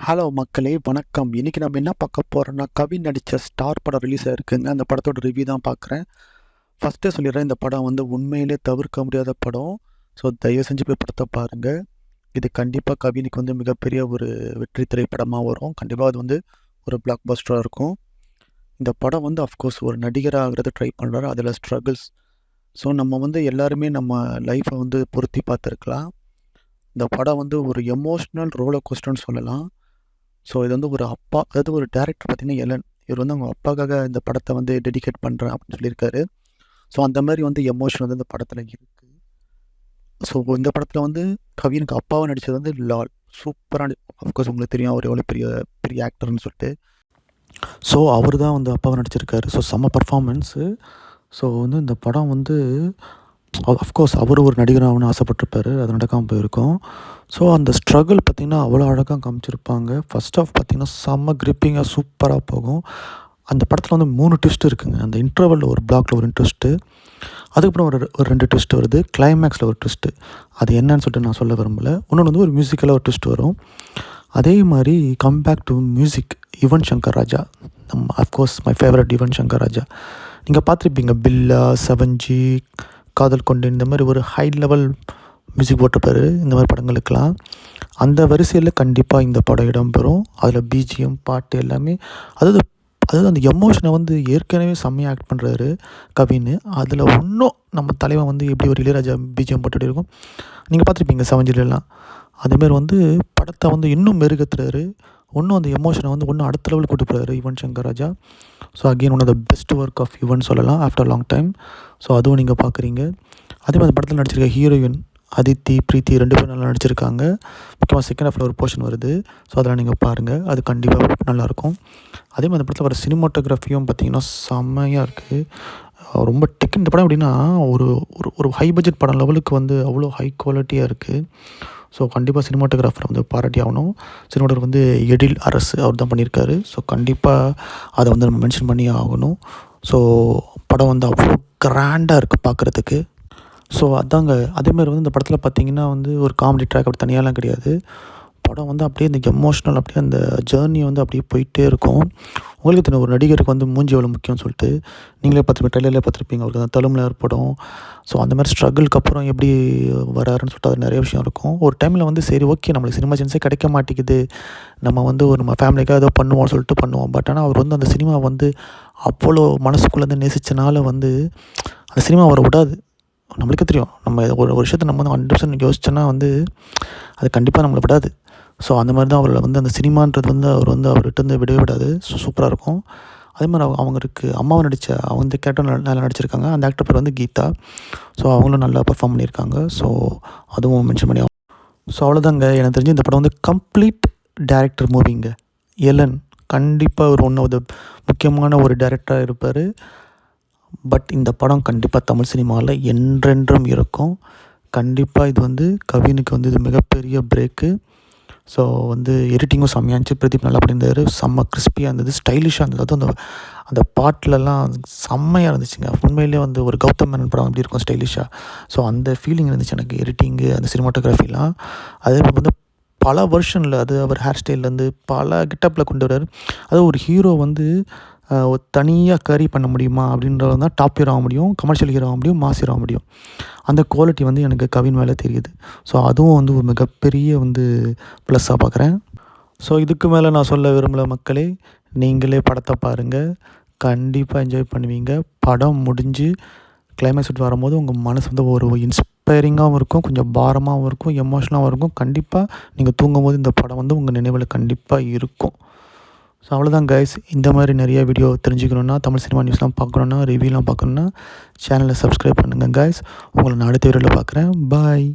Hello மக்களே வணக்கம். இன்னைக்கு நம்ம என்ன பார்க்க போறோம்னா, கவின் நடித்த ஸ்டார் படம் ரிலீஸ் ஆயிருக்குங்க. அந்த படத்தோட ரிவ்யூ தான் பார்க்குறேன். ஃபஸ்ட்டே சொல்லிடுறேன், இந்த படம் வந்து உண்மையிலே தவிர்க்க முடியாத படம். ஸோ தயவு செஞ்சு போய் படத்தை பாருங்கள். இது கண்டிப்பாக கவினுக்கு வந்து மிகப்பெரிய ஒரு வெற்றி திரைப்படமாக வரும். கண்டிப்பாக அது வந்து ஒரு பிளாக் பஸ்டராக இருக்கும். இந்த படம் வந்து அஃப்கோர்ஸ் ஒரு நடிகராக ஆகிறது ட்ரை பண்ணுறாரு. அதில் ஸ்ட்ரகிள்ஸ். ஸோ நம்ம வந்து எல்லாருமே நம்ம லைஃப்பை வந்து பொருத்தி பார்த்துருக்கலாம். இந்த படம் வந்து ஒரு எமோஷ்னல் ரோலர் கோஸ்டர்னு சொல்லலாம். ஸோ இது வந்து ஒரு அப்பா, அதாவது ஒரு டேரக்டர் பார்த்தீங்கன்னா எலன், இவர் வந்து அவங்க அப்பாக்காக இந்த படத்தை வந்து டெடிகேட் பண்ணுறேன் அப்படின்னு சொல்லியிருக்காரு. ஸோ அந்த மாதிரி வந்து எமோஷன் வந்து இந்த படத்தில் இருக்குது. ஸோ இந்த படத்தில் வந்து கவினுக்கு அப்பாவை நடித்தது வந்து லால். சூப்பரான, அஃப்கோர்ஸ் உங்களுக்கு தெரியும் அவர் எவ்வளோ பெரிய பெரிய ஆக்டர்னு சொல்லிட்டு. ஸோ அவர் தான் வந்து அப்பாவை நடிச்சிருக்காரு. ஸோ செம்ம பர்ஃபார்மன்ஸு. ஸோ வந்து இந்த படம் வந்து அஃப்கோர்ஸ் அவர் ஒரு நடிகராகனு ஆசைப்பட்டிருப்பார். அது நடக்காமல் போயிருக்கும். ஸோ அந்த ஸ்ட்ரகிள் பார்த்திங்கன்னா அவ்வளோ அழகாக காமிச்சிருப்பாங்க. ஃபஸ்ட் ஆஃப் பார்த்திங்கன்னா செம்ம கிரிப்பிங்காக சூப்பராக போகும். அந்த படத்தில் வந்து 3 ட்விஸ்ட் இருக்குங்க. அந்த இன்டர்வலில் ஒரு பிளாக்கில் ஒரு ட்விஸ்ட்டு, அதுக்கப்புறம் ஒரு 2 ட்விஸ்ட் வருது, கிளைமேக்ஸில் ஒரு ட்விஸ்ட்டு. அது என்னன்னு சொல்லிட்டு நான் சொல்ல விரும்பலை. இன்னொன்று வந்து ஒரு மியூசிக்கலாக ஒரு ட்விஸ்ட் வரும். அதே மாதிரி come back to music, Yuvan Shankar Raja. Of course my favourite Yuvan Shankar Raja. நீங்கள் பார்த்துருப்பீங்க பில்லா, 7G, காதல் கொண்டேன், இந்த மாதிரி ஒரு ஹை லெவல் மியூசிக் போட்டிருப்பாரு இந்த மாதிரி படங்களுக்கெல்லாம். அந்த வரிசையில் கண்டிப்பாக இந்த படம் இடம்பெறும். அதில் பிஜிஎம், பாட்டு எல்லாமே, அதாவது அந்த எமோஷனை வந்து ஏற்கனவே செம்மையாக ஆக்ட் பண்ணுறாரு கவின். அதில் இன்னும் நம்ம தலைவன் வந்து எப்படி ஒரு இளையராஜா பிஜிஎம் போட்டுகிட்டே இருக்கும். நீங்கள் பார்த்துருப்பீங்க 7Gலாம். அதேமாரி வந்து படத்தை வந்து இன்னும் மெருகத்துறாரு. இன்னும் அந்த எமோஷனை வந்து இன்னும் அடுத்த லெவலுக்கு கூட்டு போகிறாரு Yuvan Shankar Raja. So again one of the best work of Yuvan சொல்லலாம் ஆஃப்டர் லாங் டைம். ஸோ அதுவும் நீங்கள் பார்க்குறீங்க. அதே மாதிரி படத்தில் நடிச்சிருக்க ஹீரோயின் அதித்தி, பிரீத்தி 2 பேரும் நல்லா நடிச்சிருக்காங்க. முக்கியமாக செகண்ட் ஹாஃபில் ஒரு போர்ஷன் வருது. ஸோ அதெல்லாம் நீங்கள் பாருங்கள், அது கண்டிப்பாக நல்லாயிருக்கும். அதே மாதிரி அந்த படத்தில் வர சினிமாட்டோகிராஃபியும் பார்த்திங்கன்னா செம்மையாக இருக்குது. ரொம்ப இந்த படம் எப்படின்னா ஒரு ஒரு ஹை பட்ஜெட் படம் லெவலுக்கு வந்து அவ்வளோ ஹை குவாலிட்டியாக இருக்குது. ஸோ கண்டிப்பாக சினிமாட்டோகிராஃபரை வந்து பாராட்டி ஆகணும். சினிமாட்டோகிராஃபர் வந்து எழில் அரசு அவர் தான் பண்ணியிருக்காரு. ஸோ கண்டிப்பாக அதை வந்து நம்ம மென்ஷன் பண்ணி ஆகணும். ஸோ படம் வந்து அவ்வளோ கிராண்டாக இருக்குது பார்க்குறதுக்கு. ஸோ அதாங்க. அதேமாதிரி வந்து இந்த படத்தில் பார்த்திங்கன்னா வந்து ஒரு காமெடி ட்ராக் அப்படி தனியாலாம் கிடையாது. படம் வந்து அப்படியே இந்த எமோஷ்னல், அப்படியே அந்த ஜேர்னி வந்து அப்படியே போயிட்டே இருக்கும். உங்களுக்கு தெரியும் ஒரு நடிகருக்கு வந்து மூஞ்சி எவ்வளோ முக்கியம்னு சொல்லிட்டு. நீங்களே பார்த்துருப்பீங்க, ட்ரெயிலர்லேயே பார்த்துருப்பீங்க. அவருக்கு அந்த தழும்புல ஏற்படும். ஸோ அந்த மாதிரி ஸ்ட்ரகிளுக்கு அப்புறம் எப்படி வராருன்னு சொல்லிட்டு அது நிறைய விஷயம் இருக்கும். ஒரு டைமில் வந்து சரி ஓகே நம்மளுக்கு சினிமா சான்ஸே கிடைக்க மாட்டேங்குது, நம்ம வந்து ஒரு நம்ம ஃபேமிலிக்காக ஏதோ பண்ணுவோம்னு சொல்லிட்டு பண்ணுவோம். பட் ஆனால் அவர் வந்து அந்த சினிமா வந்து அவ்வளோ மனசுக்குள்ளேருந்து நேசித்தனால வந்து அந்த சினிமா அவரை விடாது. நம்மளுக்கே தெரியும், நம்ம ஒரு விஷயத்தை நம்ம வந்து 100% யோசிச்சோன்னா வந்து அது கண்டிப்பாக நம்மளை விடாது. ஸோ அந்த மாதிரி தான் அவரில் வந்து அந்த சினிமான்றது வந்து அவர்கிட்ட வந்து விடவே விடாது. சூப்பராக இருக்கும். அதே மாதிரி அவங்களுக்கு அம்மாவை நடித்த அவங்க கேரக்டர் நல்லா நடிச்சிருக்காங்க. அந்த ஆக்டர் பேர் வந்து கீதா. ஸோ அவங்களும் நல்லா பர்ஃபார்ம் பண்ணியிருக்காங்க. ஸோ அதுவும் மென்ஷன் பண்ணி. ஸோ அவ்வளோதாங்க. எனக்கு தெரிஞ்சு இந்த படம் வந்து கம்ப்ளீட் டேரக்டர் மூவிங்க. எலன் கண்டிப்பாக ஒரு ஒன் ஆஃப் த முக்கியமான ஒரு டேரக்டராக இருப்பார். பட் இந்த படம் கண்டிப்பாக தமிழ் சினிமாவில் என்றென்றும் இருக்கும். கண்டிப்பாக இது வந்து கவினுக்கு வந்து இது மிகப்பெரிய பிரேக்கு. ஸோ வந்து எடிட்டிங்கும் செம்மையாக இருந்துச்சு. பிரதீப் நல்லா பண்ணியிருந்தார். செம்ம கிறிஸ்பியாக இருந்தது, ஸ்டைலிஷாக இருந்தது. அதுவும் அந்த பாட்டிலெல்லாம் செம்மையாக இருந்துச்சுங்க. உண்மையிலே வந்து ஒரு கௌதம் மேனன் படம் எப்படி இருக்கும் ஸ்டைலிஷாக. ஸோ அந்த ஃபீலிங் இருந்துச்சு எனக்கு, எடிட்டிங்கு அந்த சினிமாட்டோகிராஃபிலாம். அதே மாதிரி வந்து பல வெர்ஷனில், அது அவர் ஹேர் ஸ்டைல்லேருந்து பல கெட்டப்பில் கொண்டு வர்றார். அது ஒரு ஹீரோ வந்து தனியாக கேரி பண்ண முடியுமா அப்படின்றது தான் டாப் ஹீரோ ஆக முடியும், கமர்ஷியல் ஹீரோ ஆக முடியும், மாஸ் ஹீரோ ஆக முடியும். அந்த குவாலிட்டி வந்து எனக்கு கவின் மேலே தெரியுது. ஸோ அதுவும் வந்து ஒரு மிகப்பெரிய வந்து ப்ளஸ்ஸாக பார்க்குறேன். ஸோ இதுக்கு மேலே நான் சொல்ல விரும்பல மக்களே, நீங்களே படத்தை பாருங்கள், கண்டிப்பாக என்ஜாய் பண்ணுவீங்க. படம் முடிஞ்சு கிளைமேக்ஸ் விட்டு வரும்போது உங்கள் மனசு வந்து ஒரு இன்ஸ்பைரிங்காகவும் இருக்கும், கொஞ்சம் பாரமாகவும் இருக்கும், எமோஷனாகவும் இருக்கும். கண்டிப்பாக நீங்கள் தூங்கும்போது இந்த படம் வந்து உங்கள் நினைவில் கண்டிப்பாக இருக்கும். ஸோ அவ்வளோதான் கைஸ். இந்த மாதிரி நிறைய வீடியோ தெரிஞ்சுக்கணுன்னா, தமிழ் சினிமா நியூஸ்லாம் பார்க்கணுன்னா, ரிவ்யூலாம் பார்க்கணுன்னா சேனலை சப்ஸ்கிரைப் பண்ணுங்கள் கைஸ். உங்களை நான் அடுத்த வீடியோவில் பார்க்குறேன். பாய்.